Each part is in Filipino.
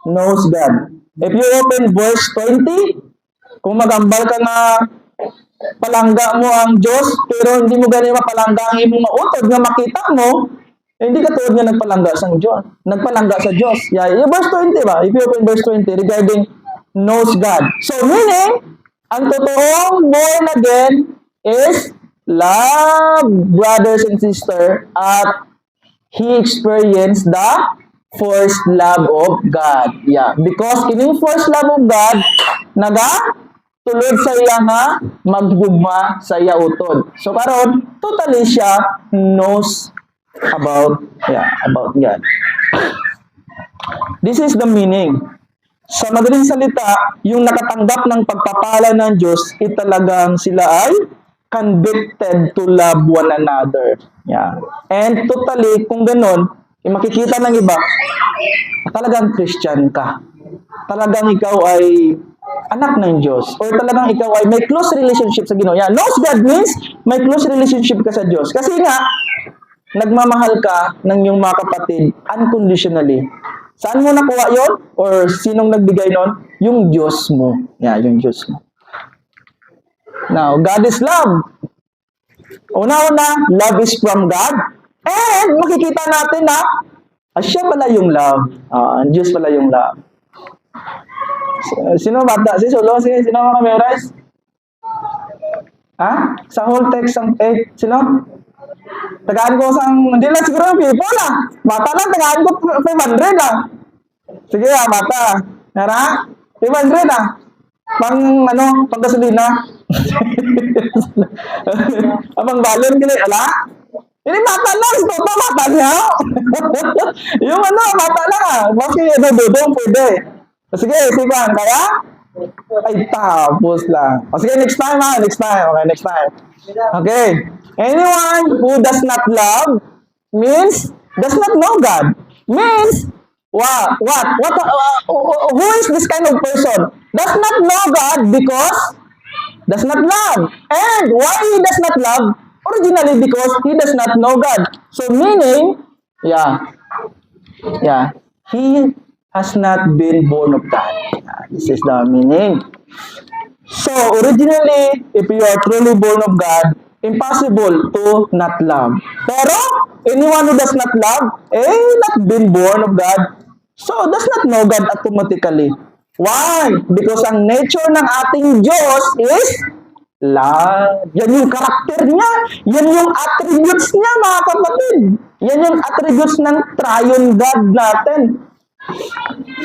knows God. If you open verse 20, kung magambal ka na palangga mo ang Diyos, pero hindi mo ganun mapalangga ang imong mautod nga makita mo, hindi ka tuod nga nagpalangga sa Diyos. Nagpalangga sa Diyos. Yeah, yung verse 20 ba? If you open verse 20 regarding knows God. So meaning, ang totoong born again is love brothers and sisters at he experienced the first love of God. Yeah, because kining first love of God tulod sa iya nga maghugma sa iya utod. So karon totally siya knows about God. This is the meaning. Sa madaling salita, yung nakatanggap ng pagpapala ng Diyos, talagang sila ay convicted to love one another. Yeah. And totally, kung ganon, makikita ng iba, talagang Christian ka. Talagang ikaw ay anak ng Diyos. Or talagang ikaw ay may close relationship sa Ginoo. Yeah. Knows God means may close relationship ka sa Diyos. Kasi nga, nagmamahal ka ng iyong mga kapatid unconditionally. Saan mo nakuha yon? Or sinong nagbigay nun? Yung Diyos mo. Yeah, yung Diyos mo. Now, God is love. Una-una, love is from God. And makikita natin na siya pala yung love. Ang Diyos pala yung love. Sino bata? Si Solo? Sino makamemorize? Sa whole text ang sino? Tagaan ko hindi lang siguro ang people Bata lang, tagaan ko 500 Sige bata. Nara? 500 pang gasolina. Abang balon gini, Ini bata lang, toto bata niya. Yung bata lang Maki dudong pwede. Sige, sipan, kaya? Ay, tapos lang. Sige, next time. Okay, next time. Okay. Anyone who does not love means does not know God. Means what? Who is this kind of person? Does not know God because does not love. And why he does not love? Originally because he does not know God. So meaning, he has not been born of God. This is the meaning. So originally, if you are truly born of God, impossible to not love. Pero, anyone who does not love, not been born of God, so does not know God automatically. Why? Because ang nature ng ating Diyos is love. Yan yung karakter niya. Yan yung attributes niya, mga kapatid. Yan yung attributes ng triune God natin.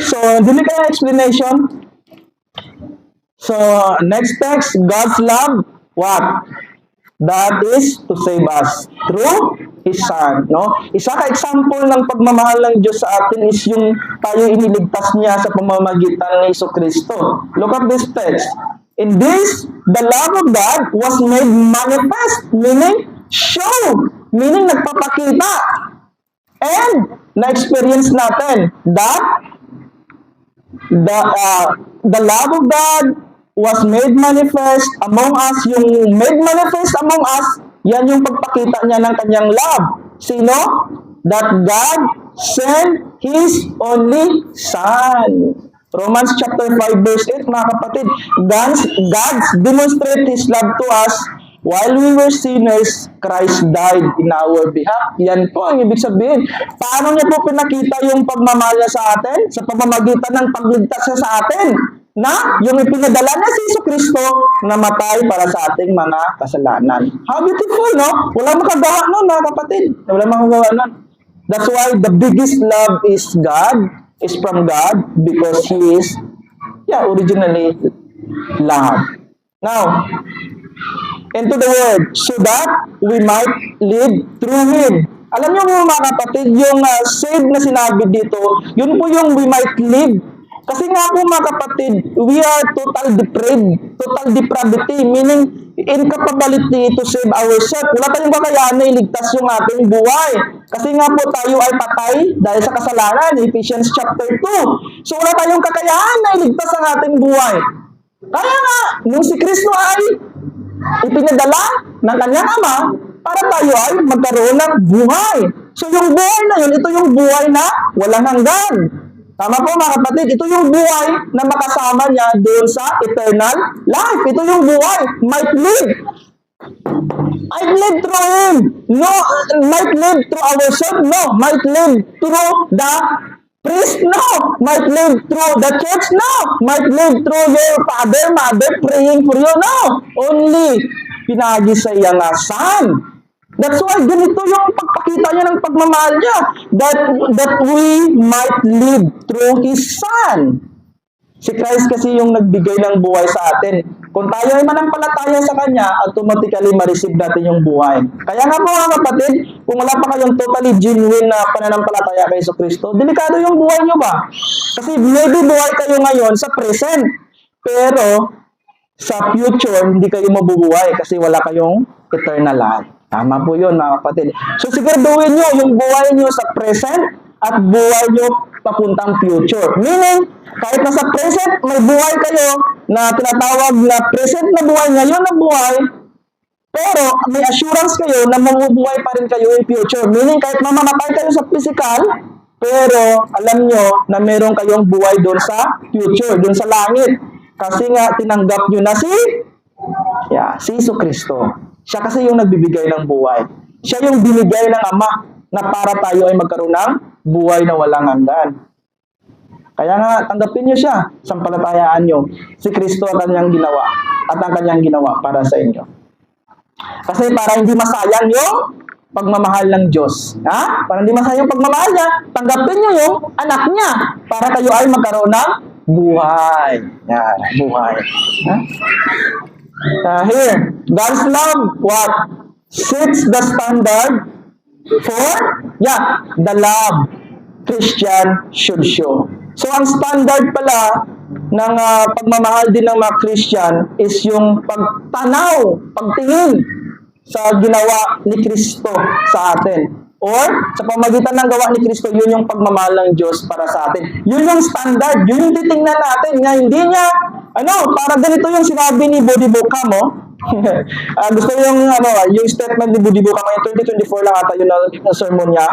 So, dili kaya explanation? So, next text, God's love, what? That is to save us through His Son. No? Isa ka example ng pagmamahal ng Diyos sa atin is yung tayo iniligtas niya sa pamamagitan ni Jesucristo. Look at this text. In this, the love of God was made manifest, meaning show, meaning nagpapakita. And na-experience natin that the love of God was made manifest among us. Yung made manifest among us, yan yung pagpakita niya ng kanyang love. Sino? That God sent His only Son. Romans chapter 5 verse 8, mga kapatid. God demonstrated His love to us while we were sinners. Christ died in our behalf. Yan po ang ibig sabihin. Paano niya po pinakita yung pagmamahal niya sa atin? Sa pamamagitan ng pagligtas niya sa atin. Na yung ipinadala niya si Jesucristo na matay para sa ating mga kasalanan. How beautiful, no? Wala makagawa nun, mga kapatid. Wala makagawa nun. That's why the biggest love is from God, because He is, originally love. Now, into the Word, so that we might live through Him. Alam niyo mga kapatid, yung saved na sinabi dito, yun po yung we might live. Kasi nga po mga kapatid, we are total depravity, meaning incapability to save ourselves. Wala tayong kakayahan na iligtas yung ating buhay. Kasi nga po tayo ay patay dahil sa kasalanan, Ephesians chapter 2. So wala tayong kakayahan na iligtas ang ating buhay. Kaya nga, nung si Kristo ay ipinadala ng kanyang Ama, para tayo ay magkaroon ng buhay. So yung buhay na yun, ito yung buhay na walang hanggan. Tama po mga kapatid, ito yung buhay na makasama niya doon sa eternal life. Ito yung buhay, might live. Might live through Him. No, might live through ourselves. No, might live through the priest. No, might live through the church. No, might live through your father, mother praying for you. No, only pinagi sa iya nga Son. That's why ganito yung pagpakita niya ng pagmamahal niya. That we might live through His Son. Si Christ kasi yung nagbigay ng buhay sa atin. Kung tayo ay manampalataya sa Kanya, automatically ma-receive natin yung buhay. Kaya nga po mga kapatid, kung wala pa kayong totally genuine na pananampalataya kay Kristo, delikado yung buhay nyo ba? Kasi maybe buhay kayo ngayon sa present, pero sa future, hindi kayo mabubuhay kasi wala kayong eternal life. Tama po yun mga kapatid. So siguraduhin nyo yung buhay nyo sa present at buhay nyo papuntang future. Meaning, kahit nasa present, may buhay kayo na tinatawag na present na buhay, ngayon na buhay, pero may assurance kayo na mabubuhay pa rin kayo in future. Meaning, kahit mamamatay kayo sa physical, pero alam nyo na meron kayong buhay doon sa future, doon sa langit. Kasi nga, tinanggap nyo na si Jesu Kristo. Siya kasi yung nagbibigay ng buhay. Siya yung binigay ng Ama na para tayo ay magkaroon ng buhay na walang hanggan. Kaya nga, tanggapin nyo siya. Sampalatayaan nyo. Si Kristo ang kanyang ginawa at ang kanyang ginawa para sa inyo. Kasi para hindi masayang yung pagmamahal ng Diyos. Ha? Para hindi masayang yung pagmamahal niya, tanggapin nyo yung anak niya para kayo ay magkaroon ng buhay. Yan, buhay. Ha? Here, God's love, what? Sets the standard for, the love Christian should show. So, ang standard pala ng pagmamahal din ng mga Christian is yung pagtanaw, pagtingin sa ginawa ni Kristo sa atin. Or, sa pamagitan ng gawa ni Kristo, yun yung pagmamahal ng Diyos para sa atin. Yun yung standard, yun yung titingnan natin. Nga hindi niya, para ganito yung sinabi ni Buddy Buckham, gusto yung, yung statement ni Buddy Buckham, yung 2024 lang ata yun na sermon niya.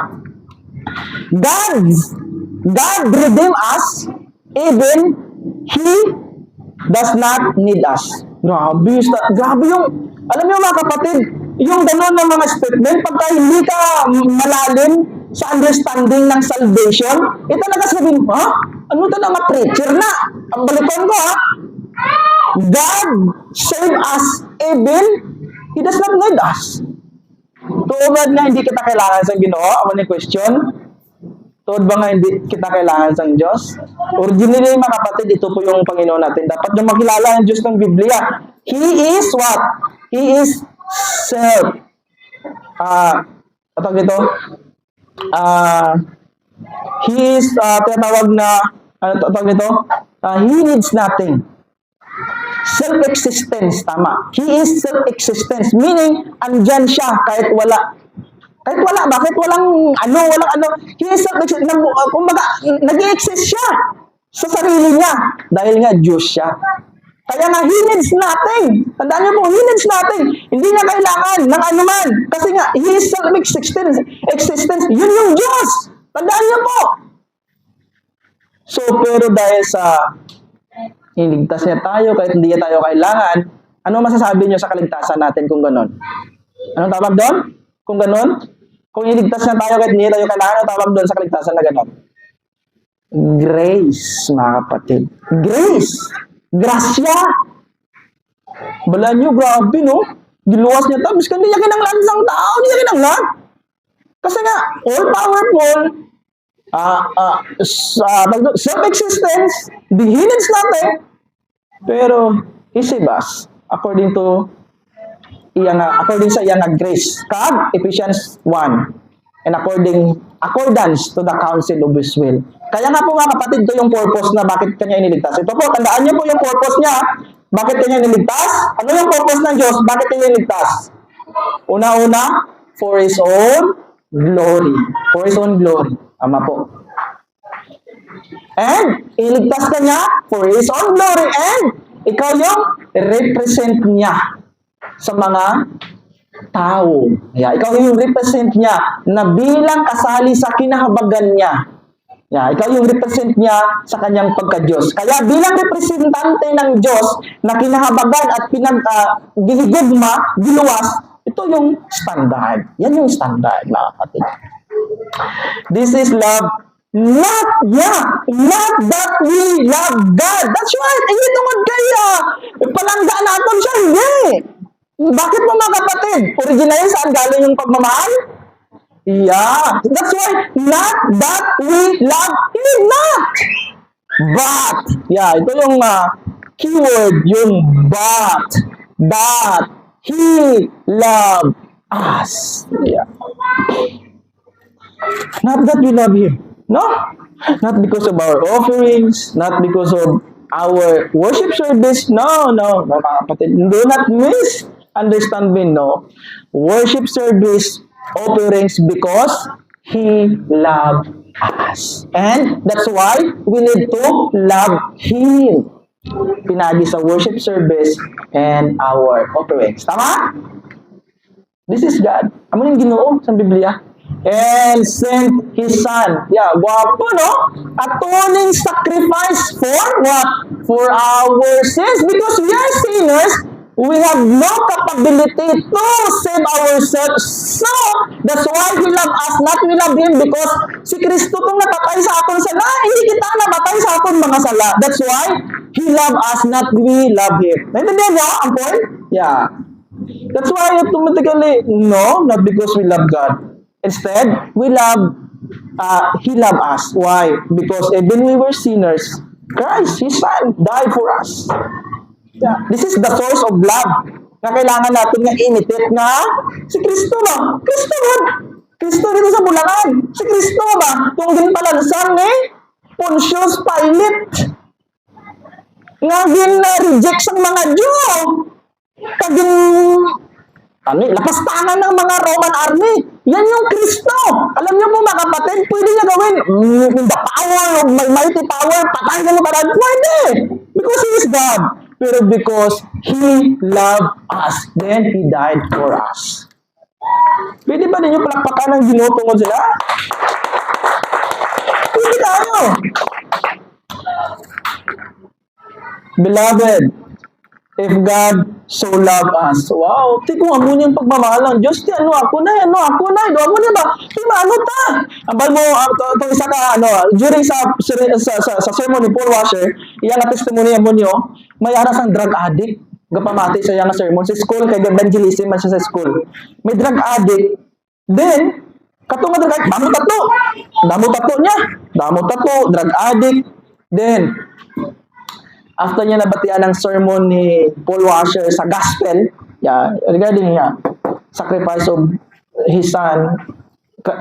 God redeemed us, even He does not need us. Grabe yung, alam niyo mga kapatid, yung gano'n ng mga statement, pagka hindi ka malalim sa understanding ng salvation, talaga sabihin, ano talaga preacher na? Ang balikan ko, God save us even He does not need us. Tuod nga hindi kita kailangan sa Ginoo, ako ni question. Tuod ba nga hindi kita kailangan sa Diyos? Originally mga kapatid, ito po yung Panginoon natin. Dapat nyo makilala ang Diyos ng Biblia. He is what? He is self. He is, tinatawag na, he needs nothing. Self-existence, tama. He is self-existence. Meaning, andyan siya kahit wala. Kahit wala, bakit walang He is self-existence. Kumbaga, nag-i-exist siya sa sarili niya. Dahil nga, Diyos siya. Kaya nga, He needs nothing. Tandaan niyo po, He needs nothing. Hindi niya kailangan ng anuman. Kasi nga, He is self-existence. Yun yung Diyos. Tandaan niyo po. So, pero dahil sa iligtas niya tayo, kahit hindi niya tayo kailangan, ano masasabi niyo sa kaligtasan natin kung gano'n? Anong tawag doon? Kung gano'n? Kung iligtas niya tayo, kahit hindi niya tayo kailangan, anong tawag doon sa kaligtasan na gano'n? Grace, mga kapatid. Grace. Grasya. Bala nyo, grabe, no? Giluwas niya tapos hindi niya kinanglan ng tao, hindi niya kinanglan. Kasi nga, all-powerful, self-existence, He needs nothing. Pero, He saved us according sa iyang grace. Kag, Ephesians 1. And accordance to the counsel of His will. Kaya nga po mga kapatid, ito yung purpose na bakit kanya iniligtas. Ito po, tandaan niyo po yung purpose niya. Bakit kanya iniligtas? Ano yung purpose ng Diyos? Bakit kanya iniligtas? Una-una, for His own glory. For His own glory. Tama po. And, iniligtas ka niya for His own glory. And, ikaw yung represent niya sa mga tao. Ikaw yung represent niya na bilang kasali sa kinahabagan niya. Yeah, ikaw yung represent niya sa kanyang pagka-Diyos. Kaya bilang representante ng Diyos na kinahabagan at ginigugma, giluwas, ito yung standard. Yan yung standard, mga kapatid. This is love. Not that we love God. That's right. Hindi tungod kaya. Palangga natin siya. Hindi. Bakit mo, mga kapatid? Originally, saan galing yung pagmamahal? Yeah. That's why, not that we love Him. Not. But. Yeah, ito yung keyword, yung but. That He loved us. Yeah. Not that we love Him. No? Not because of our offerings, not because of our worship service. No, mga kapatid. Do not misunderstand me, no. Worship service, offerings because He loved us. And that's why we need to love Him. Pinagi sa worship service and our offerings. Tama? This is God. Amo yung Ginoo sa Biblia. And sent His Son. Yeah, guwapo, no? Atoning sacrifice for what? For our sins. Because we are sinners, we have no capability to save ourselves. So, that's why He loved us, not we love Him, because si Kristo kung napatay sa aton sala, hindi kita napatay sa aton mga sala. That's why He loved us, not we love Him. Naintindihan niyo ang point? Yeah. That's why automatically, no, not because we love God. Instead, He loved us. Why? Because even we were sinners, Christ, His Son, died for us. Yeah. This is the source of love na kailangan natin nga imitate nga si Kristo ba? Kristo ba? Kristo dito sa bulangan. Si Kristo ba? Kung ginpalansan ni Pontius Pilate. Nga gin-reject sa mga Jew. Kaging lapastangan ng mga Roman army. Yan yung Kristo. Alam niyo po, mga kapatid, pwede niya gawin the power of my mighty power, patayin mo ka. Pwede. Because He is God. Pero because He loved us, then He died for us. Pwede ba ninyo palakpakan ng Ginoo tungkol sila? Pwede tayo. Beloved, if God so loved us. Wow, ti kung amo niyang pagmamahal ng Diyos, ti ano ako na, do amo niya ba? Ti maano ta? Ambal mo to isa ka during sa sermon ni Paul Washer, iya nga testimony mo niyo, may aras ang drug addict. Gapamati sa yang sermon sa school kay evangelism man siya sa school. May drug addict. Then katong drug addict, damo tato niya. Damo tato, drug addict. Then after niya nabatian ng sermon ni Paul Washer sa gospel, regarding sacrifice of His Son,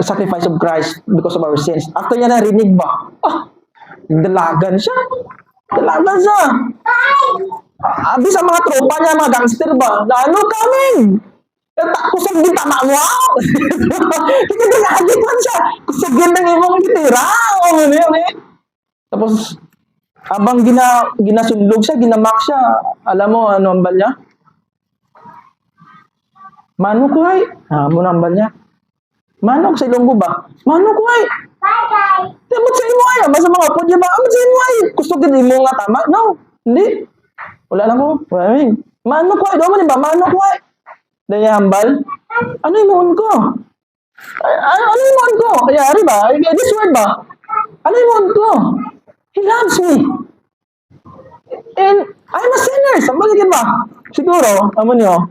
sacrifice of Christ because of our sins. After niya narinig ba? Dalagan siya. Abi sa mga tropa niya, mga gangster ba? Na ano coming? Kusog din tama mo. Hindi dalagan man siya. Kusog din ng imong gitira. Tapos habang ginasundlog siya, ginamak siya, alam mo, ano ang bal niya? Mano ko ay? Muna ang bal niya. Mano sa ilonggo ba? Mano ko ay? Tebot sa imo ay? Basta mga po niya ba? Amot sa imo ay? Gusto gini mo nga tama? No, hindi. Wala lang ko. Mano ko ay? Doon mo ba? Mano ko ay? Daya hambal? Ano imuon ko? Ano imuon ko? Ayari ba? This word ba? Ano imuon ko? He loves me. And I'm a sinner. Sambaligin ba? Siguro, amo niyo,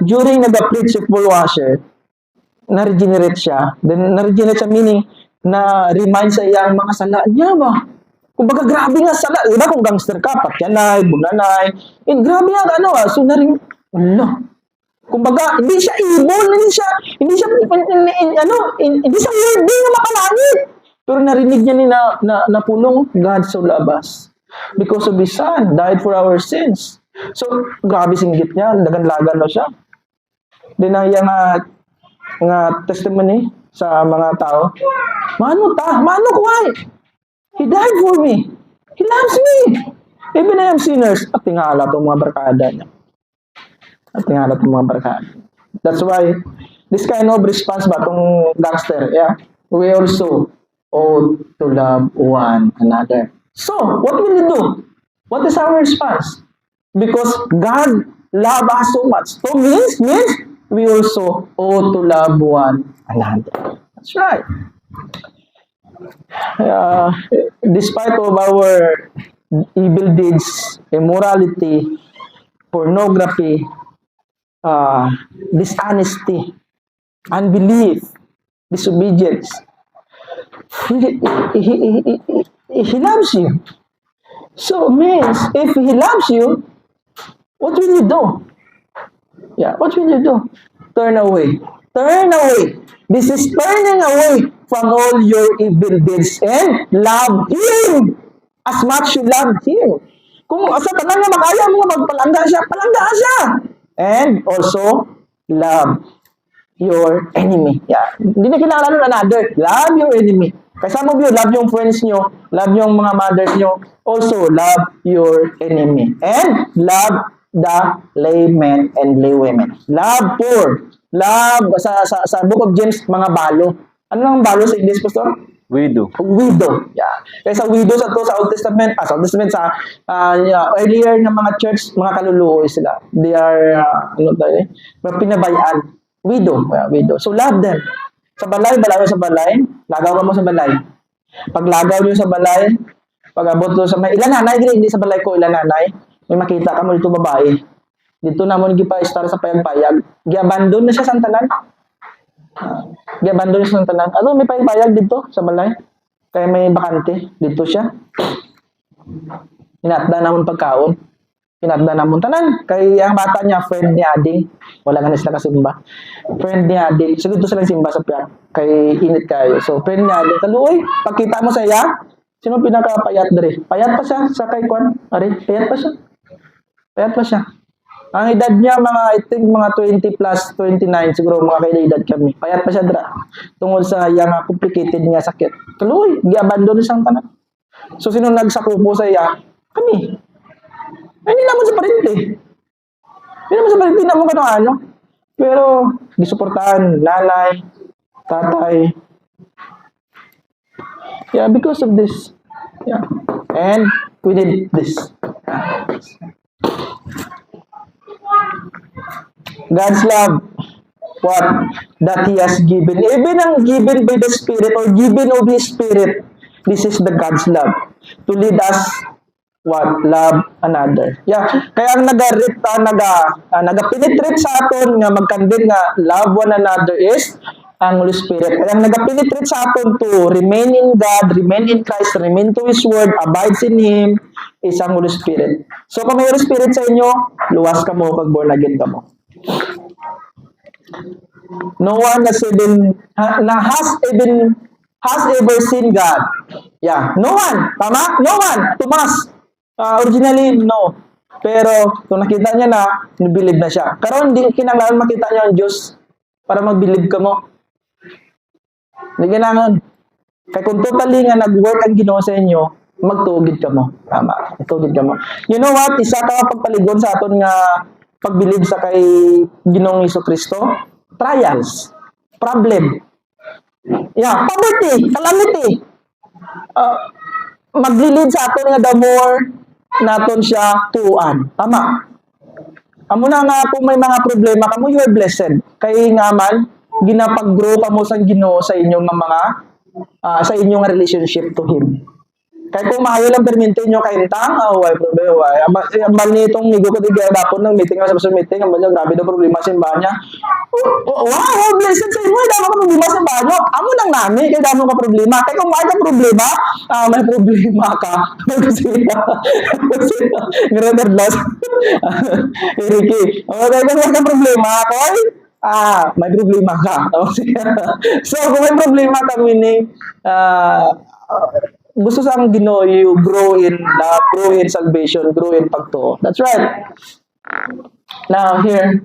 during nag-preach si Paul Washer, na-regenerate siya. Then, na-regenerate siya meaning, na-remind sa iyang mga sala niya ba? Kumbaga, grabe nga sala. Diba kung gangster ka, patyanay, bunanay. And grabe nga, so kumbaga, hindi siya evil, hindi siya worthy na makalangit. Pero narinig niya na pulong, God so loved us. Because of His Son, died for our sins. So, grabe singgit niya, lagan-lagan na siya. Then, nga testimony sa mga tao, Mano ko ay? He died for me. He loves me. Even I am sinners. At tingala itong mga barkada niya. That's why, this kind of response ba itong gangster, we also ought to love one another. So, what will you do? What is our response? Because God loves us so much. So means we also ought to love one another. That's right. Uh, Despite of our evil deeds, immorality, pornography, dishonesty, unbelief, disobedience, he, he loves you. So means if he loves you, what will you do? Yeah, what will you do? Turn away. Turn away. This is turning away from all your evil deeds and love Him as much you love Him. Kung sa tanan nga makaya mo magpalangga siya, palangga siya. And also, love your enemy. Yeah. Hindi na kinakailangan another. Love your enemy. Kaya some of you, love yung friends nyo, love yung mga mothers nyo, also love your enemy. And love the laymen and laywomen. Love poor. Love, sa book of James, mga balo. Ano ang balo sa English, Pastor? Widow. Widow. Yeah. Kaya sa widow sa Old Testament, earlier ng mga church, mga kaluluoy sila. They are, pinabayaan. Widow. Yeah, widow. So love them. Sa balay, balaw sa balay, lagaw ka mo sa balay. Pag lagaw nyo sa balay, pag abot nyo sa may, ilan nanay, hindi sa balay ko, ilan nanay, may makita ka mo dito babae. Dito na mo nag-star sa payag-payag. Gi-abandon na siya sa tanan. Gi-abandon siya sa tanan. Ano, may payag-payag dito sa balay. Kaya may bakante. Dito siya. Inatda namon pagkaon. Inatda namon tanan. Kaya ang bata niya, friend ni Ading. Wala nga na sila kasimba. Friend ni Ading. So, dito silang simba sa piyak. Kay init kayo. So, friend ni Ading. Kaluoy, pagkita mo sa iya, sino pinakapayat dere? Payat pa siya sa kay Kwan. Ari, payat pa siya. Payat pa siya. Ang edad niya, I think, mga 20 plus 29, siguro mga kaedad kami. Payat pa siya dra. Tungkol sa yung complicated niya sakit. Kaluoy, gi-abandon siyang tanan. So, sino nagsakupo sa iya? Kami. Ay, hindi naman sa parente. Hindi naman sa parente, hindi naman ano. Pero, gisuportahan, nanay, tatay. Yeah, because of this. Yeah. And we need this. God's love, what? That He has given. Even ang given by the Spirit or given of His Spirit, this is the God's love. To lead us, what? Love another. Yeah. Kaya ang nag-penetrate sa aton nga magkandil nga love one another is ang Holy Spirit. Kaya ang nag-penetrate sa aton to remain in God, remain in Christ, remain to His Word, abides in Him, is ang Holy Spirit. So kung may Holy Spirit sa inyo, luwas ka mo pag born again ka mo. No one has ever seen God. Yeah, no one. Tama? No one. Tomas. Originally, no. Pero, kung nakita niya na, believe na siya. Karon hindi kinanglan makita niya ang Diyos para mag-believe ka mo. Hindi kinanglan. Kaya kung totally nga nag-work ang Ginoo sa inyo, magtugid ka mo. Tama. Magtugid ka mo. You know what? Isa ka pagpaligon sa aton nga pag-believe sa kay Ginoong Jesucristo. Trials. Problem. Yeah. Poverty. Calamity. Maglilid sa aton nga the more naton siya tuan. Tama. Amo na nga kung may mga problema kamo, you are blessed. Kay nga man, ginapag-grow ka mo sa Ginoo sa inyong mga sa inyong relationship to Him. Kaya kung maayo lang perminto nyo kayo tang, why problema, why? Ambal nitong nigo ko digay dapon ng meeting sa meeting, ambal niya, grabe daw problema sa niya. Wow, blessed sa inyo, damo ka problema sa banyo. Amo nang nami, kaya damo ka problema. Kaya kung may ka problema, may problema ka. Grother loss. Ricky, kaya kung may ka problema, koy, may problema ka. So, kung may problema ka, meaning, gusto sa ang Ginoo, you grow in love, grow in salvation, grow in pagtuo. That's right. Now here,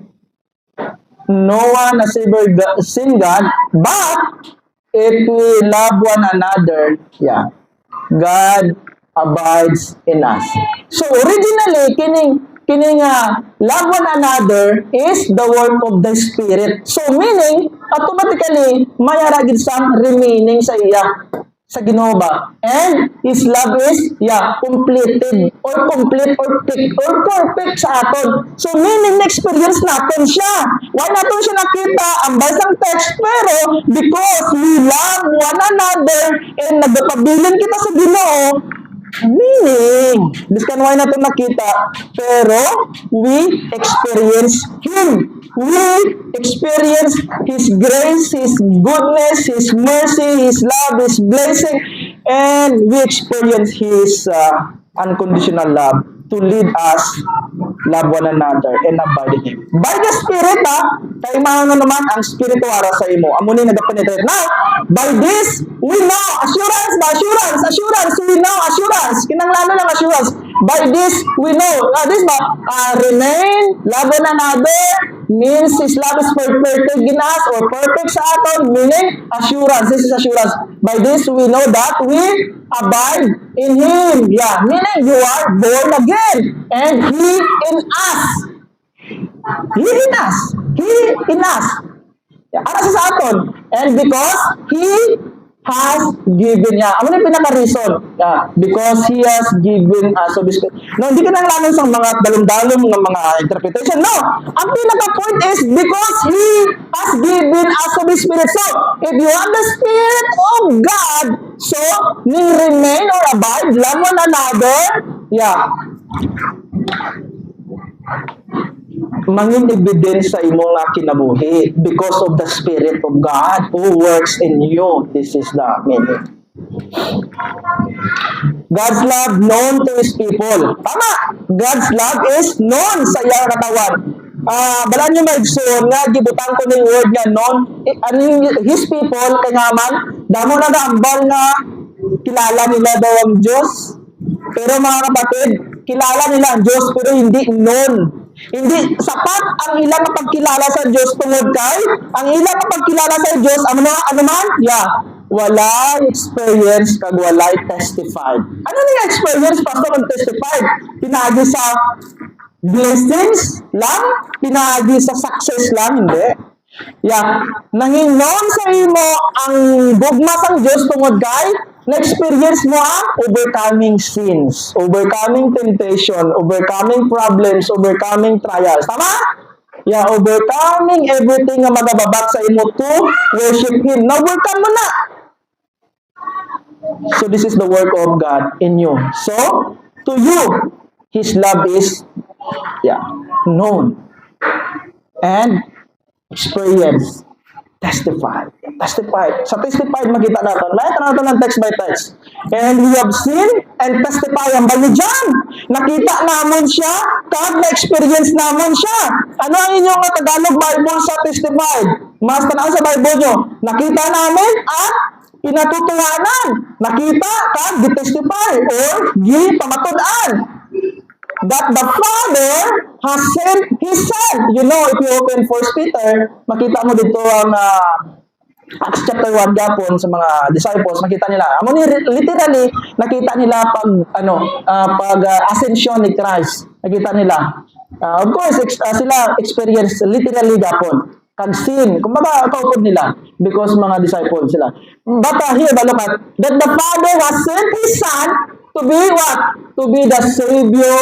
no one has ever seen God, but if we love one another, yeah, God abides in us. So originally, kining love one another is the work of the Spirit. So meaning, automatically, mayara gid sang remaining sa iya. sa Ginoo ba? And His love is, completed or complete or perfect sa aton. So, meaning na-experience natin siya. Why natin siya nakita ang basang text? Pero, because we love one another and nagpabilin kita sa Ginoo, meaning, biskan why natin nakita, pero we experience Him. We experience His grace, His goodness, His mercy, His love, His blessing, and we experience His unconditional love to lead us love one another and abide in Him. By the Spirit, kay mga naman ang Espiritu ara sa imo. Amo ni nagapenetrate. Now, by this, we know, assurance, we know, assurance. Kinanglanon ng assurance. By this, we know, remain, love one another, means His love is perfect in us or perfect sa aton, meaning assurance. This is assurance. By this, we know that we abide in Him. Meaning you are born again. And He in us. He in us. He in us. Ano sa aton? And because He has given niya. Ano yung pinaka-reason? Because He has given us of His Spirit. No, hindi ka nang laman sa mga dalong-dalong ng mga interpretation. No! Ang pinaka-point is because He has given us of His Spirit. So, if you have the Spirit of God, so, ning remain or abide, love one another, mangin evidence sa imong kinabuhi because of the Spirit of God who works in you. This is the meaning. God's love known to His people. Tama! God's love is known sa iyang katawan. Balaan nyo maigsoon nga, gibutan ko ng word nga known. His people, kaya nga man, damo na naambal nga kilala nila daw ang Diyos. Pero mga kapatid, kilala nila ang Diyos pero hindi known. Hindi sapat ang ilang pagkilala sa Diyos tungod kay ang ilang pagkilala sa Diyos ano man? Wala experience kag wala testified. Ano nga experience pastor kag testified? Pinaagi sa blessings lang, pinaagi sa success lang, hindi. Nangingnon sa imo ang gugma sang Diyos tungod kay na-experience mo overcoming sins, overcoming temptation, overcoming problems, overcoming trials. Tama? Overcoming everything nga magababak sa imo to worship Him. Na-overcome mo na. So this is the work of God in you. So, to you, His love is known and experienced. Testified. Sa testified, makita natin. Makita natin ng text by text. And we have seen and testify ang bali dyan. Nakita naman siya, kag na-experience naman siya. Ano ang inyong Tagalog Bible sa testified? Mas tanaw sa Bible nyo. Nakita namin at pinatutuhanan. Nakita, kag gi-testify or gi-pamatudan. That the Father has sent His Son. You know, if you open 1 Peter, makita mo dito ang Acts chapter 1 gapon sa mga disciples, makita nila. Literally, nakita nila pag ascension ni Christ. Nakita nila. Of course, sila experience literally gapon. Kag sin. Kumbaga, kaupod nila because mga disciples sila. But here, balukat, that the Father has sent His Son to be what? To be the Savior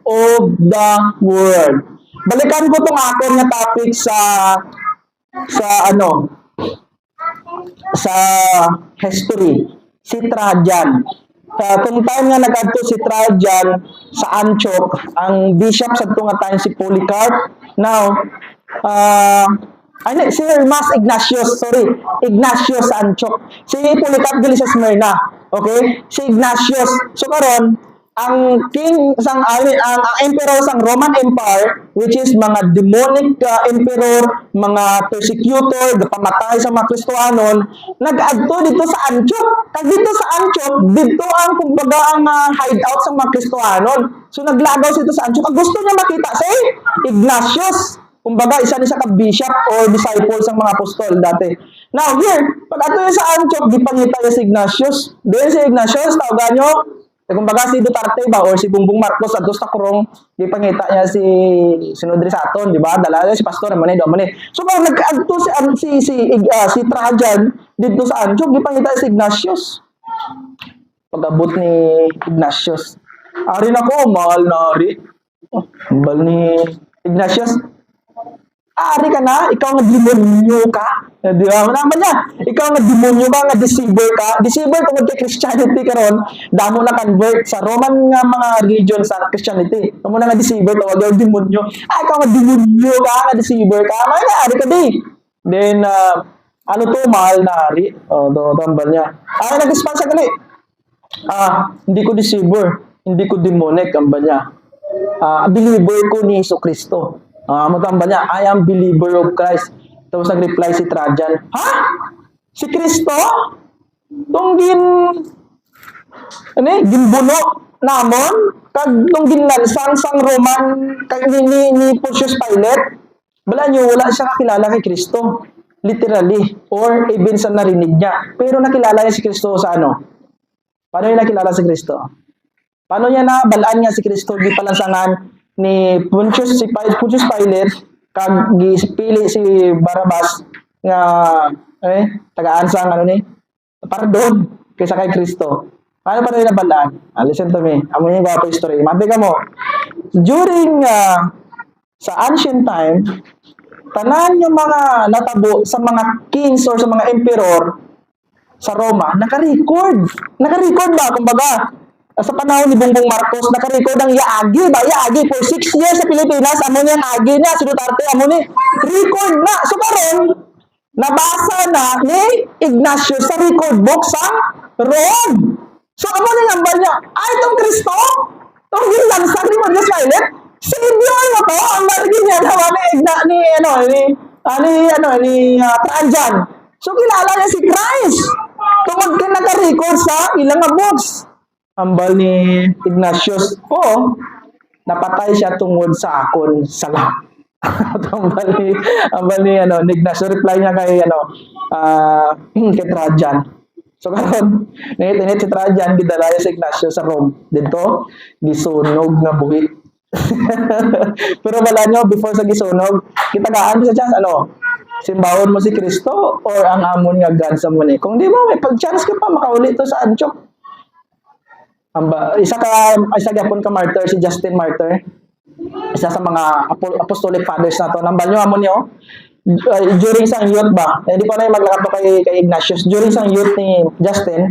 of the world. Balikan ko tong akong nga topic sa history. Si Trajan. Kung time nga nag-adto si Trajan sa Antioch, ang bishop sa nga time si Polycarp. Now, si Hermas Ignatius sa Antioch. Si Polycarp dili sa Smyrna. Okay? Si Ignatius. So karon, ang emperor sang Roman Empire, which is mga demonic emperor, mga persecutor, pamatay sa mga Kristohanon, nag-adto dito sa Antioch. Kag dito sa Antioch, dito ang kumbaga ang hideout sa mga Kristohanon. So naglagaw dito sa Antioch. Ang gusto niya makita si Ignatius. Kumbaga, isa ni sa ka-bishop or disciple sa mga apostol dati. Now, here, pag ato sa Antioch, gipangita niya si Ignatius. Doon si Ignatius, tawagan nyo, kumbaga si Duterte ba, or si Bongbong Marcos, ato sa kurong, gipangita niya si Sinodri Saton, di ba? Dala si Pastor, manay. So, kung nag-adto si Trajan dito sa Antioch, gipangita si Ignatius. Pag-abot ni Ignatius. Ari na ko, mahal na ari. Mahal ni Ignatius. Ari ka na, ikaw nga demonyo ka. Di ba? Naman niya, ikaw nga demonyo ka, nga deceiver ka. Deceiver tungkol kay Christianity karon, damo na convert sa Roman nga mga religion sa Christianity. Damo na nga deceiver, tawag yung demonyo. Ikaw nga demonyo ka, nga deceiver ka. May ari ka di. Then, ano to, mahal na ari. Tambal niya. Nag-response ka gali. Hindi ko deceiver. Hindi ko demonic, ambal niya. Believer ko ni Jesu Cristo. Matamba niya, I am believer of Christ. Tapos nag-reply si Trajan, ha? Si Kristo? Ginbuno namon? Kag nung ginlansan sang Roman, kag ni Pontius Pilate? Bala niyo, wala siya kakilala kay Kristo. Literally. Or even sa narinig niya. Pero nakilala niya si Kristo sa ano? Paano niya nakilala si Kristo? Paano niya nabalaan niya si Kristo? Di palansangan ni Pontius Pilate kag gipili si Barabas nga tagaan sang pardon kaysa kay Kristo. Paano pa rin nabalaan? Listen to me. Amo yung gwapo history. Mati ka mo. During sa ancient time, tanan yung mga natabo sa mga kings or sa mga emperor sa Roma, naka-record. Naka-record ba? Kumbaga, sa panahon ni Bongbong Marcos, naka-record ang Yaagi ba? Yaagi for 6 years sa Pilipinas, amo niya ang agi niya, si Duterte, amo ni record na. So karon, nabasa na ni Ignacio sa record book sa Rome. So amo ni nambal niya, itong Kristo, itong ginlansang ni Pontius Pilate, Savior mo to, ang margin niya naman ni Trajan. So kilala niya si Christ. Tungod ka naka-record sa ilang books. Ambal ni Ignatius, napatay siya tungod sa akon sala. ambal ni Ignatius, reply niya kay kay Trajan. So karon, init si Trajan gidala si Ignatius sa Rome. Dito gisunog nga buhi. Pero wala nyo, before sa gisunog, kitagaan sa chance, simbahon mo si Kristo or ang amon nga God sa muni. Kung di mo, may pag-chance ka pa, makauli to sa Antioch. Isa gyapon ka martyr, si Justin Martyr. Isa sa mga apostolic fathers na to. Nambal nyo, amon nyo, during sang youth ba, hindi pa na yung maglakap kay Ignatius, during sang youth ni Justin,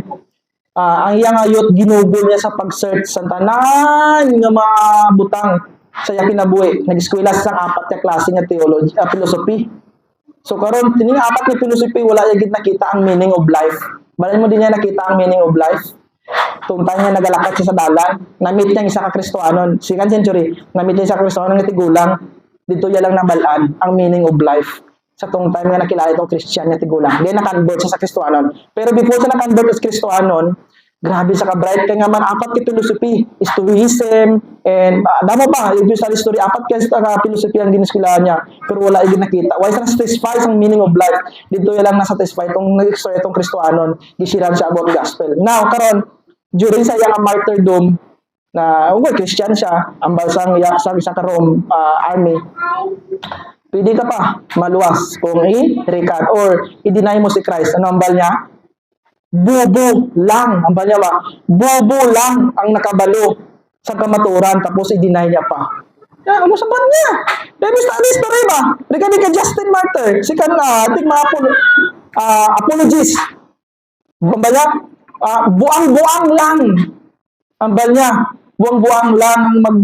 ang iyang youth ginugol niya sa pag-search sa tanan nga mga butang sa iya kinabuhi. Nag-eskwela sa apat ka klase nga theology, philosophy. So karon tining apat nga philosophy wala yagid nakita ang meaning of life. Balay mo din niya nakita ang meaning of life. Tungtay niya nagalakad siya sa dalan, na-meet niya isa ka Kristohanon, 2nd century, na-meet niya isa ka Kristohanon nga tigulang, dito niya lang nabalaan ang meaning of life. Sa tong time nga nakilala itong Christian nga tigulang. Then na-convert siya sa Kristohanon. Pero before siya na-convert sa Kristohanon, grabe sa ka-bright kaya nga man apat ka philosophy, Stoicism, and damo pa, yung sa history, apat ka philosophy ang giniskulaan niya, pero wala yung nakita. Why sa satisfy ang meaning of life? Dito yan lang na-satisfy itong nag-story itong Kristohanon, gisiran siya about gospel. Now, karon during sa iyang martyrdom, na Christian siya, ang balsang sa Rome army, pwede ka pa maluwas kung i-recant or i-deny mo si Christ. Ano ang bal niya? Bubo lang. Ang bal niya ba? Bubo lang ang nakabalo sa kamaturan tapos i-deny niya pa. Ano sa bal niya? Dahil sa history ba? Regarding kay Justin Martyr, si ating mga apologists. Ang bal niya? Buang-buang lang. Ang bal niya? Buang-buang lang ang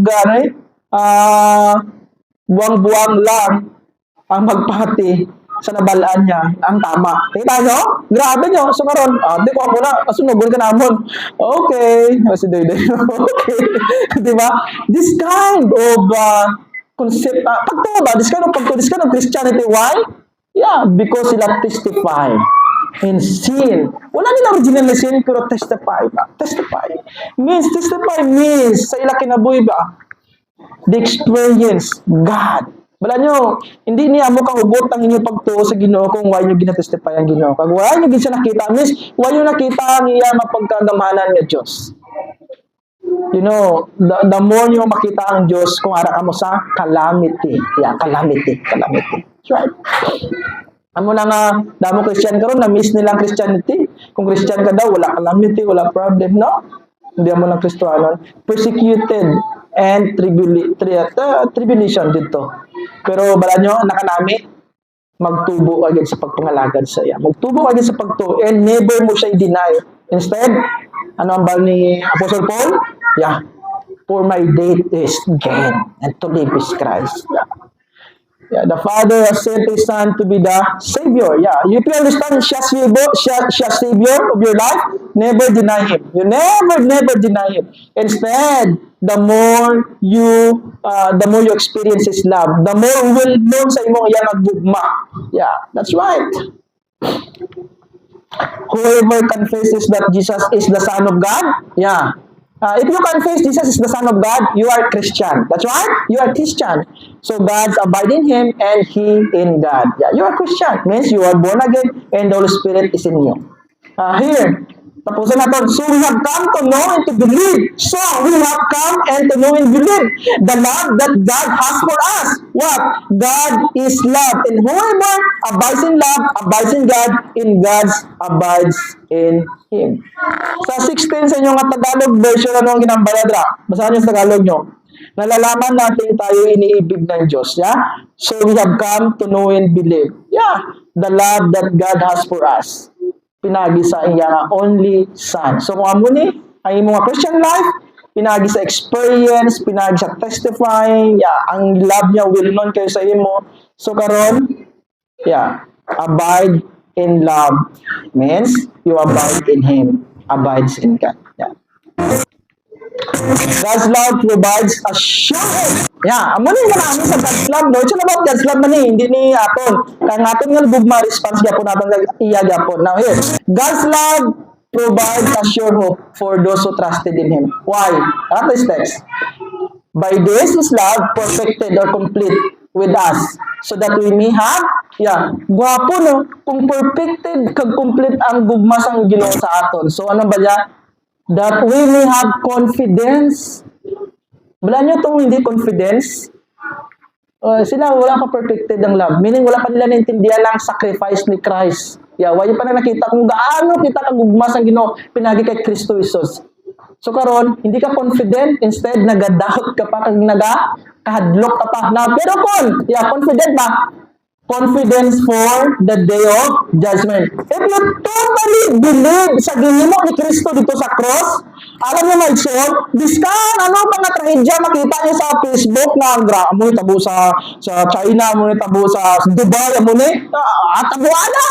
buang-buang lang ang magpati sa nabalaan niya ang tama. Kita nyo? Grabe nyo. So karon, di ko ako na, kasunugon ka namon. Okay. Si Doy-Doy. Okay. Diba? This kind of concept, this kind of Christianity, why? Yeah, because sila testify in sin. Wala nila original na sin, pero testify ba? Testify means sa ila kinabuhi ba? The experience, God. Wala nyo, hindi niya mo kahugot ang inyong pagtuo sa Ginoo kung why nyo ginatestify ang Ginoo. Kung why nyo ginsa nakita, means why nyo nakita ang iya mapagkagamanan ng Diyos. You know, the more nyo makita ang Diyos kung ara ka mo sa calamity. Yeah, calamity. That's right. Amo na nga, damo Christian karon na miss nilang Christianity. Kung Christian ka daw, wala calamity, wala problem, no? Hindi mo ng Kristohanon. Persecuted and tribulation dito. Pero bala nyo, nakanami, magtubo agad sa pagpangalagad sa iya. Magtubo agad sa pagtubo and never mo siya i-deny. Instead, ano ang bal ni Apostle Paul? Yeah. For my date is gain and to live is Christ. Yeah, the Father has sent His Son to be the Savior. Yeah, if you understand siya Savior of your life, never deny Him. You never deny Him. Instead, the more you experience His love, the more will known sa imong iyang agbugma. Yeah, that's right. Whoever confesses that Jesus is the Son of God, yeah. If you confess Jesus is the Son of God, you are Christian. That's right. You are Christian. So God's abide in Him and He in God. Yeah, you are Christian. Means you are born again and the Holy Spirit is in you. Here, tapusin natin. So we have come to know and to believe. So we have come and to know and believe the love that God has for us. What? God is love. And whoever abides in love, abides in God, in God's abides in Him. Sa 16 sa inyong Tagalog version, ano ang ginambaladra? Basahan niyo sa Tagalog nyo. Nalalaman natin tayo iniibig ng Diyos. Yeah? So we have come to know and believe. Yeah, the love that God has for us. Pinagi sa iyang only Son. So kung amo ni, ang mga Christian life, pinagi sa experience, pinagi sa testifying, yeah, ang love niya will known kayo sa imo. So karon, yeah, abide in love means you abide in Him, abides in God. Yeah. God's love provides assurance. Yeah, amo ni namin sa God's love, no? It's about God's love man hindi ni aton. Kaya aton nga gugma response gyapon naton iya gyapon. Now here, God's love provides a sure hope for those who trusted in Him. Why? At this text. By this is love perfected or complete with us, so that we may have, yeah, gwapo no, kung perfected kag complete ang gugma sang Ginoo sa aton. So ano ba ya? That we may have confidence. Wala nyo itong hindi confidence. Sila wala pa perfected ang love. Meaning wala pa nila naintindihan ang sacrifice ni Christ. Yeah, wala pa na nakita kung gaano kita kagugmas ang Ginoo pinagi kay Kristo Jesus. So karon, hindi ka confident, instead nagadahot ka pa kag kahadlok ka pa. Now, pero yeah, confident ba? Confidence for the day of judgment. If you totally believe sa gihimo ni Kristo dito sa cross, alam niyo mga igsoon, biskan ano pa nga trahedya makita niyo sa Facebook na mo ni tabo sa China, mo ni tabo sa Dubai, mo ni tabuada.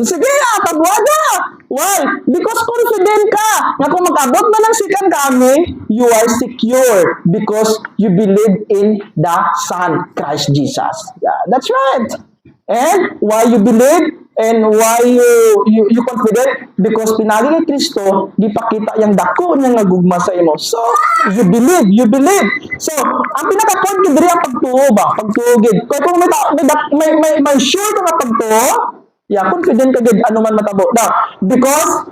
Sige, tabuada. Why? Because confident ka na kung mag-abot man ng sikan kami, you are secure because you believe in the Son, Christ Jesus. Yeah, that's right. And why you believe and why you confident? Because pinagi kay Kristo, gipakita yang dako niya nga gugma sa imo. So, you believe. So, ang pinaka-point ko diri ang pagtuo ba? Pagtuogid. Kung may sure ka nga pagtuo, yeah, confident ka gid ano man matabo. Now, because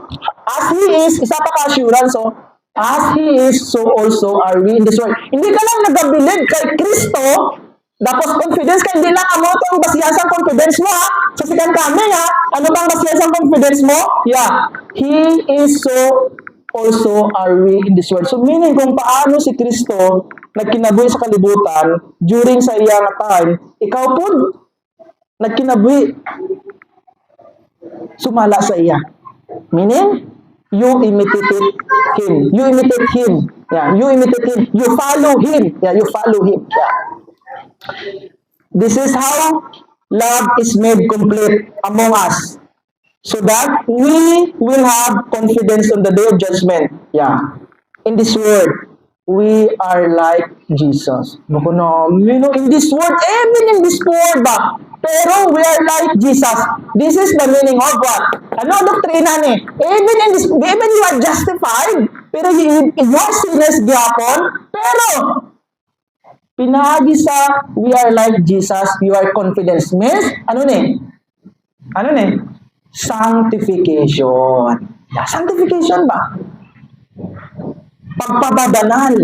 as He is, isa pa ka-assurance, so, as He is, so also are we in this world. Hindi ka lang nagabilib kay Kristo, tapos confidence ka, hindi lang amo itong basiyasang confidence mo, ha? Sa sikan kami, ha? Ano bang basiyasang confidence mo? Yeah. He is, so also are we in this world. So, meaning kung paano si Kristo nagkinabuhi sa kalibutan during sa iyang time, ikaw po nagkinabuhi sumala sa iya. Meaning, you imitated Him. You imitate Him. Yeah, you imitate Him. You follow Him. Yeah, you follow Him. Yeah. This is how love is made complete among us, so that we will have confidence on the day of judgment. Yeah. In this world, we are like Jesus. In this world, even in this world ba? Pero we are like Jesus. This is the meaning of what? Ano doktrina ni? Even you are justified, pero your sinners gyapon, pero pinagi sa we are like Jesus, you are confidence. Means, ano ni? Sanctification. Yeah, sanctification ba? Pagpababanal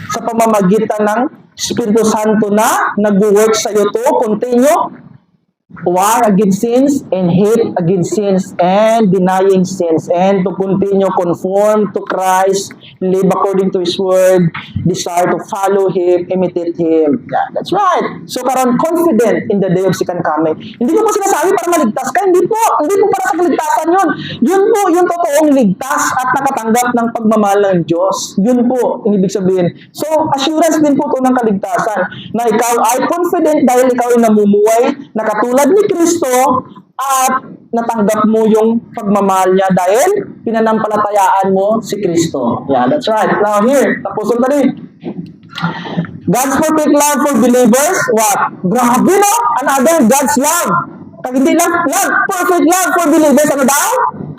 sa pamamagitan ng Espiritu Santo na nag-work sa iyo to, continue war against sins and hate against sins and denying sins and to continue conform to Christ, live according to His Word, desire to follow Him, imitate Him. Yeah, that's right. So karon confident in the day of second coming. Hindi ko po sinasabi para maligtas ka. Hindi po. Hindi po para sa kaligtasan yun. Yun po yung totoong ligtas at nakatanggap ng pagmamahal ng Diyos. Yun po ang ibig sabihin. So assurance din po ito ng kaligtasan na ikaw ay confident dahil ikaw ay namumuhay na katulad ni Kristo at natanggap mo yung pagmamahal niya dahil pinanampalatayaan mo si Kristo. Yeah, that's right. Now here, tapos na rin. God's perfect love for believers, what? Grabe no? Another God's love. Pag hindi lang love, perfect love for believers, ano daw?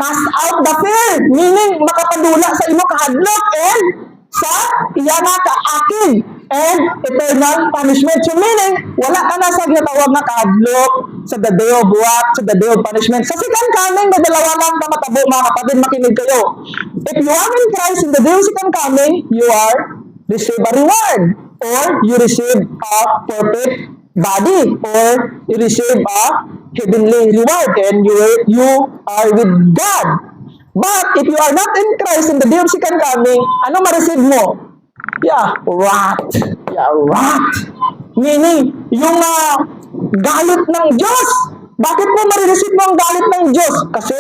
Cast out the fear. Meaning, makapadula sa imo kahadlok and sa iyana kaakin and eternal punishment. So meaning, wala ka na sa ginatawag na kahadlok sa the day of what? Sa the day of punishment. Sa second coming, na dalawa lang na matabo, mga kapatid, makinig kayo. If you are in Christ in the day of second coming, you are receive a reward or you receive a perfect body or you receive a heavenly reward and you are with God. But if you are not in Christ in the day of second coming, ano ma-receive mo? Yeah, wrath. Yeah, wrath. Meaning, yung galit ng Diyos. Bakit mo marireceive mo ang galit ng Diyos? Kasi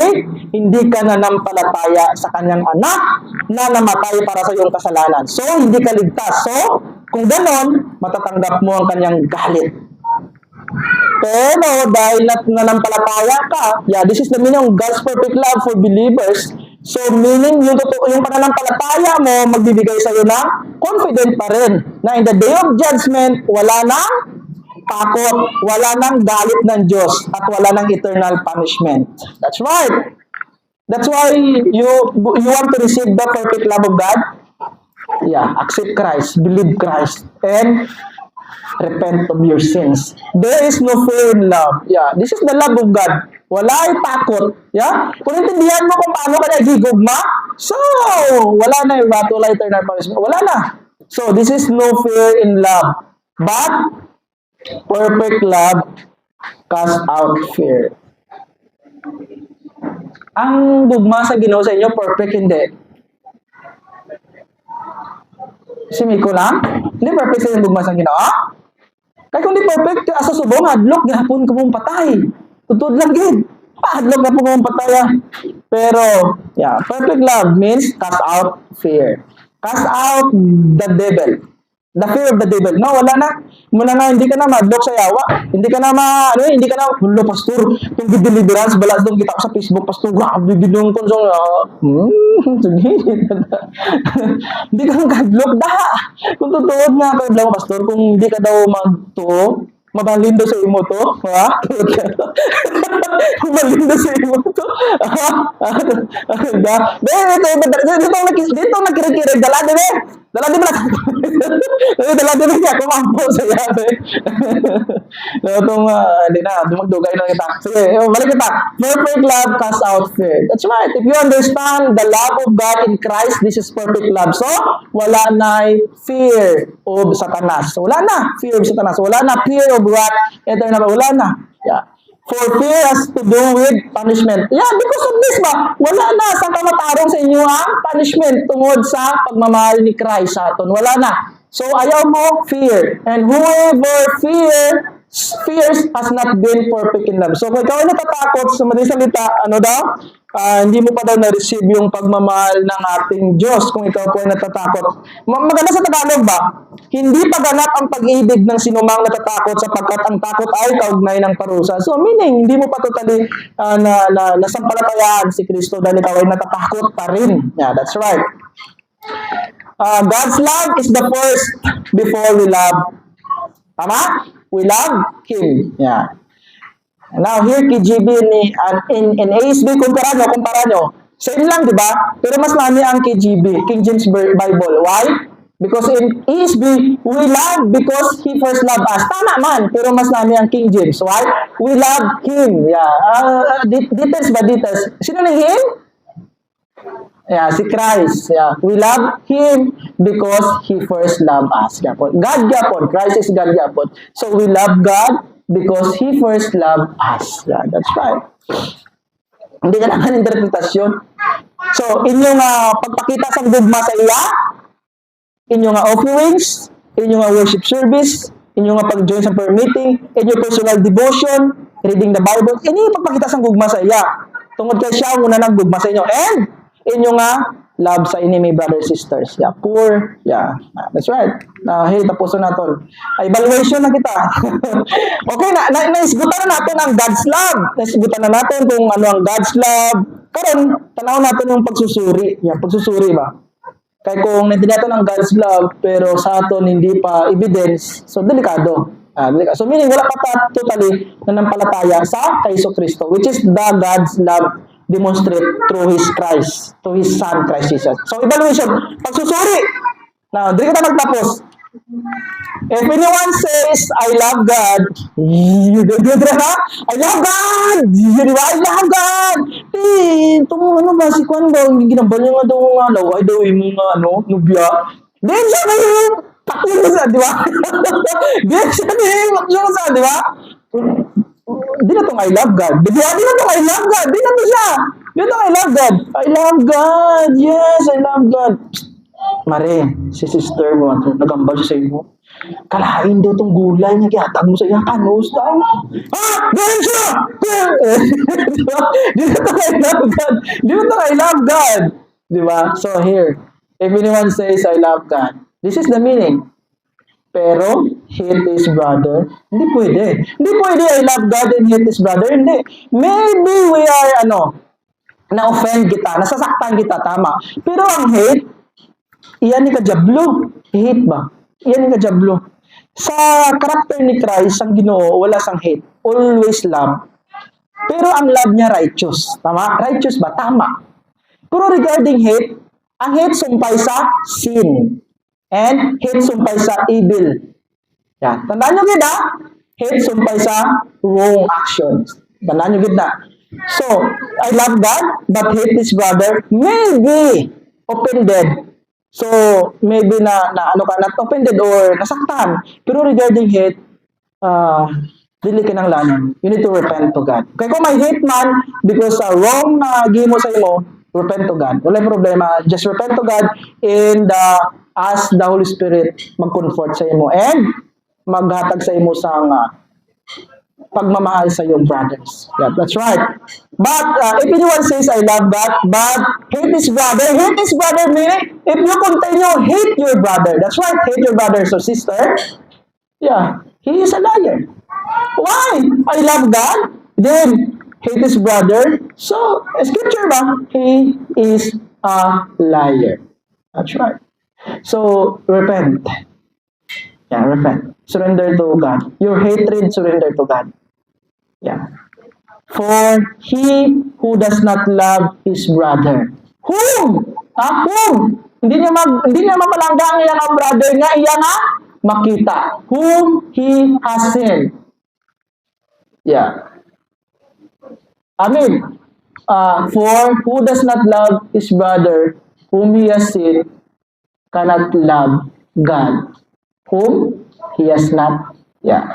hindi ka nanampalataya sa kanyang anak na namatay para sa iyong kasalanan. So, hindi ka ligtas. So, kung ganon, matatanggap mo ang kanyang galit. Pero dahil nanampalataya ka, yeah, this is the meaning of God's perfect love for believers. So, meaning yung pananampalataya mo magbibigay sa iyo ng confident pa rin na in the day of judgment, wala nang takot, wala nang galit ng Diyos, at wala nang eternal punishment. That's right. That's why you want to receive the perfect love of God. Yeah, accept Christ, believe Christ, and repent of your sins. There is no fear in love. Yeah, this is the love of God. Wala ay takot. Yeah? Kung intindihan mo kung paano ka nagigugma, so, wala na yung wrath, wala eternal punishment. Wala na. So, this is no fear in love. But, perfect love cast out fear. Ang gugma sa Ginoo sa inyo, perfect hindi. Si Miko lang? Hindi perfect sa inyo gugma sa Ginoo? Kaya kung di perfect, asa subong, hadlok, gahapon ka mong patay. Tutod lang gid. Hadlok na po mong patay. Pero, yeah, perfect love means cast out fear. Cast out the devil. The fear of the devil. No, wala na. Mula na, hindi ka na madlock sa yawa. Hindi ka na hindi ka na, hulo, pastor, itong deliverance, balas itong kita ko sa Facebook, pastor, grabe, binong konsong, sige, hindi ka na madlock, kung totoo nga, kayo, pastor, kung hindi ka daw magtuo, mabalindo sa imo to, ha? Mabalindo sa imo to. Dito nakirikirig, dala din eh. Dala din niya, kumampo sa yabe. Itong, hindi na, dumagdugay na kita. Sige, balik kita. Perfect love casts out fear. That's right. If you understand the love of God in Christ, this is perfect love. So, wala na fear of Satanas. Wala na fear of Satanas. Wala na fear of wrath. Wala na. Yeah. For fear has to do with punishment. Yeah, because of this ba? Wala na sa kamatarong sa inyo ang punishment tungod sa pagmamahal ni Christ sa aton. Wala na. So, ayaw mo fear. And whoever fears has not been perfect in love. So, kung ikaw ay natatakot, sa madaling salita, ano daw? Hindi mo pa daw na-receive yung pagmamahal ng ating Diyos kung ikaw po ay natatakot. Maganda sa Tagalog ba? Hindi paganap ang pag-ibig ng sinumang natatakot sapagkat ang takot ay kaugnay ng parusa. So, meaning, hindi mo pa totally nasampalatayaan si Kristo dahil ikaw ay natatakot pa rin. Yeah, that's right. God's love is the first before we love. Tama? We love Him. Yeah. Now, here, KJV in ASB, kumpara nyo. Same lang, di ba? Pero mas marami ang KJV, King James Bible. Why? Because in ESB, we love because He first loved us. Tama man, pero mas marami ang King James. Why? We love Him. Yeah. Details ba? Details. Sino na Him? Yeah, si Christ. Yeah. We love Him because He first loved us. God yapon. Christ is God yapon. So we love God because He first loved us. Yeah, that's right. Hindi ka naman interpretasyon. So, inyong pagpakita sa gugma sa iya, inyong offerings, inyong worship service, inyong pag-join sa prayer meeting, inyong personal devotion, reading the Bible, ini pagpakita sa gugma sa iya. Tungod kay siya, muna naggugma sa inyo. And, inyong love sa enemy brothers sisters. Yeah, poor. Yeah, that's right. Hey, tapos na natin. Evaluation na kita. Okay, naisgutan na natin ang God's love. Naisgutan na natin kung ano ang God's love. Karon, tanaw natin yung pagsusuri. Yeah, pagsusuri ba? Kaya kung naintindihan natin ang God's love, pero sa aton hindi pa evidence, so delikado. So meaning, wala pa totally nanampalataya sa kay Kristo, which is the God's love demonstrate through His Christ, to His Son, Christ Jesus. So, evaluation, pagsusuri. Now, di kita nagtapos. If anyone says, I love God, you do ha? I love God! I love God! Itong ano ba, si Kwan ba, ginambal niya nga daw nga, laway daw yung mga, nubya. Then siya na yung takyo mo sa, di ba? Then siya na yung takyo mo sa, di ba? Di na itong I love God. Di na itong I love God. Di na ito siya. Di na itong I love God. I love God. Yes, I love God. Mare, si sister mo, nagambal siya sa iyo. Kalain daw itong gulay niya, kiyatag mo sa iya, kanos daw. Ganun siya! Di na itong I love God. Di na itong I love God. Di ba? So here, if anyone says I love God, this is the meaning. Pero, hate his brother, hindi pwede. Hindi pwede, I love God and hate his brother, hindi. Maybe we are, na-offend kita, nasasaktan kita, tama. Pero ang hate, iyan ni kajablo. Hate ba? Iyan ni kajablo. Sa karakter ni Christ, ang Ginoo, wala sang hate. Always love. Pero ang love niya righteous. Tama? Righteous ba? Tama. Pero regarding hate, ang hate sumpay sa sin. And hate sumpay sa evil. Yan. Tandaan nyo gid hate sumpay sa wrong actions. Tandaan nyo gid So, I love God, but hate his brother, maybe offended. So, maybe not offended or nasaktan. Pero regarding hate, dili ka ng lanon. You need to repent to God. Kaya kung may hate man, because wrong na gimo sa imo, repent to God. Wala problema. Just repent to God and ask the Holy Spirit mag-comfort sa imo and maghatag sa imo sang pagmamahal sa iyong brothers. Yeah, that's right. But if anyone says, I love God, but hate his brother meaning, if you continue, hate your brother. That's right, hate your brothers or sister. Yeah, he is a liar. Why? I love God, then hate his brother. So, scripture ba? He is a liar. That's right. So, repent. Yeah, repent. Surrender to God. Your hatred, surrender to God. Yeah. For he who does not love his brother. Whom? Whom? Hindi niya mapalangga ang iyang brother nga iya nga makita. Whom he has sinned. Yeah. Amen. For who does not love his brother, whom he has sinned, cannot love God, whom he has not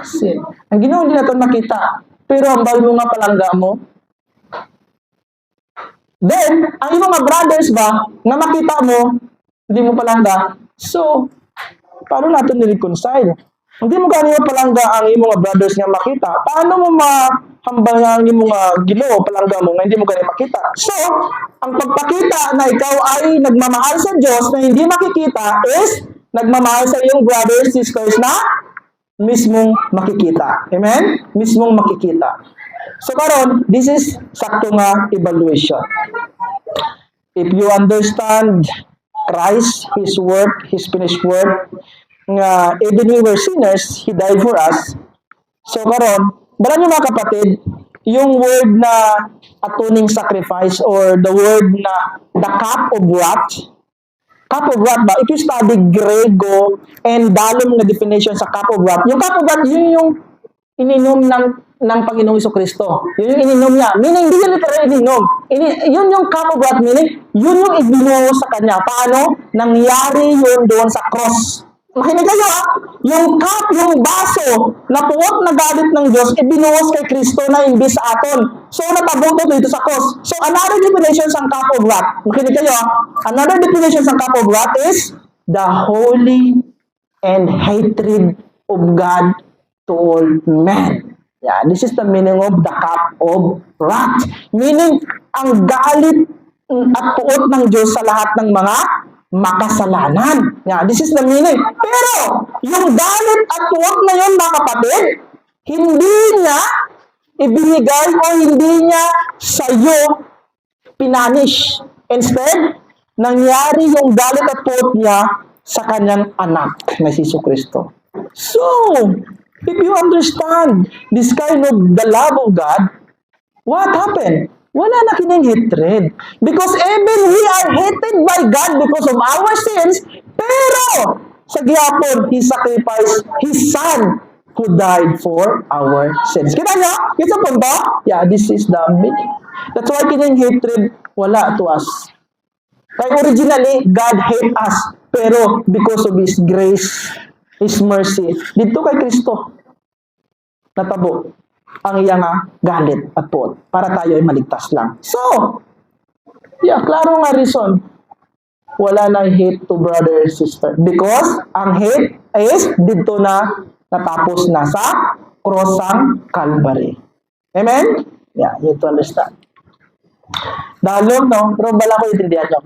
sinned. Ang Ginoo hindi natin makita, pero ang mo nga palangga mo. Then, ang iyong mga brothers ba, na makita mo, hindi mo palangga, so, paano natin ni-reconcile? Hindi mo ganyan palangga ang iyong mga brothers nga makita. Paano mo mahambal nga ang iyong mga Ginoo, palangga mo, nga hindi mo ganyan makita? So, ang pagpakita na ikaw ay nagmamahal sa Diyos na hindi makikita is nagmamahal sa iyong brothers, sisters na mismong makikita. Amen? Mismong makikita. So karon, this is sakto nga evaluation. If you understand Christ, His work, His finished work, nga even we were sinners, He died for us. So karon, bala nyo mga kapatid, yung word na atoning sacrifice or the word na the cup of wrath, cup of wrath ba? If you study Grego and Dalom na definition sa cup of wrath, yung cup of wrath, yun yung ininom ng Panginoong Jesucristo. Yun yung ininom niya. Meaning, hindi niya literal ininom. Yun yung cup of wrath, meaning, yun yung ibinuho sa kanya. Paano? Nangyari yun doon sa cross. Makinig kayo yung cup, yung baso, na puot na galit ng Diyos, ibinuhos kay Kristo na imbis sa aton. So, natabuto dito sa cross. So, another definition sa cup of wrath. Makinig kayo. Another definition sa cup of wrath is the holy and hatred of God to all men. Yeah, this is the meaning of the cup of wrath. Meaning, ang galit at puot ng Diyos sa lahat ng mga makasalanan. Yeah, this is the meaning. Pero, yung galit at puot na yun, mga kapatid, hindi niya ibinigay o hindi niya sa'yo pinanish. Instead, nangyari yung galit at puot niya sa kanyang anak na si Jesucristo. So, if you understand this kind of the love of God, what happened? Wala na kining hatred. Because even we are hated by God because of our sins, pero sa gihapon, He sacrificed His Son who died for our sins. Kita niyo? Kita po ba? Yeah, this is the meaning. That's why kining hatred wala to us. Kaya originally, God hate us. Pero because of His grace, His mercy, dito kay Kristo, natabo ang iyang galit at puot para tayo ay maligtas lang. So, yeah, klaro nga reason. Wala na hate to brother and sister. Because ang hate is dito na natapos na sa krosang Calvary. Amen? Yeah, you have to understand. Dalong, no? Pero bala ko itindihan nyo.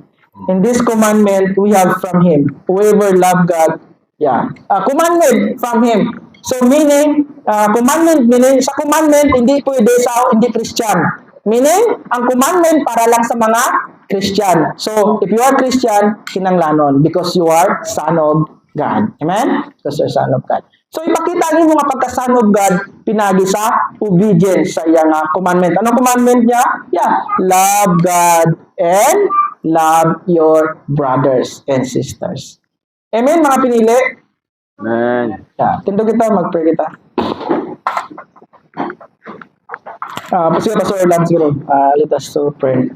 In this commandment, we have from Him. Whoever love God, yeah. Commandment from Him. So meaning, commandment, meaning, sa commandment, hindi pwede sa hindi Christian. Meaning, ang commandment para lang sa mga Christian. So, if you are Christian, kinanglanon because you are son of God. Amen? Because you are son of God. So, ipakita niyo mga pagka-son of God, pinagi sa obedience sa iyang commandment. Anong commandment niya? Yeah. Love God and love your brothers and sisters. Amen, mga pinili? Amen. Yeah. Tinto kita, mag-pray kita. Sige, Pastor Lance, let us to pray.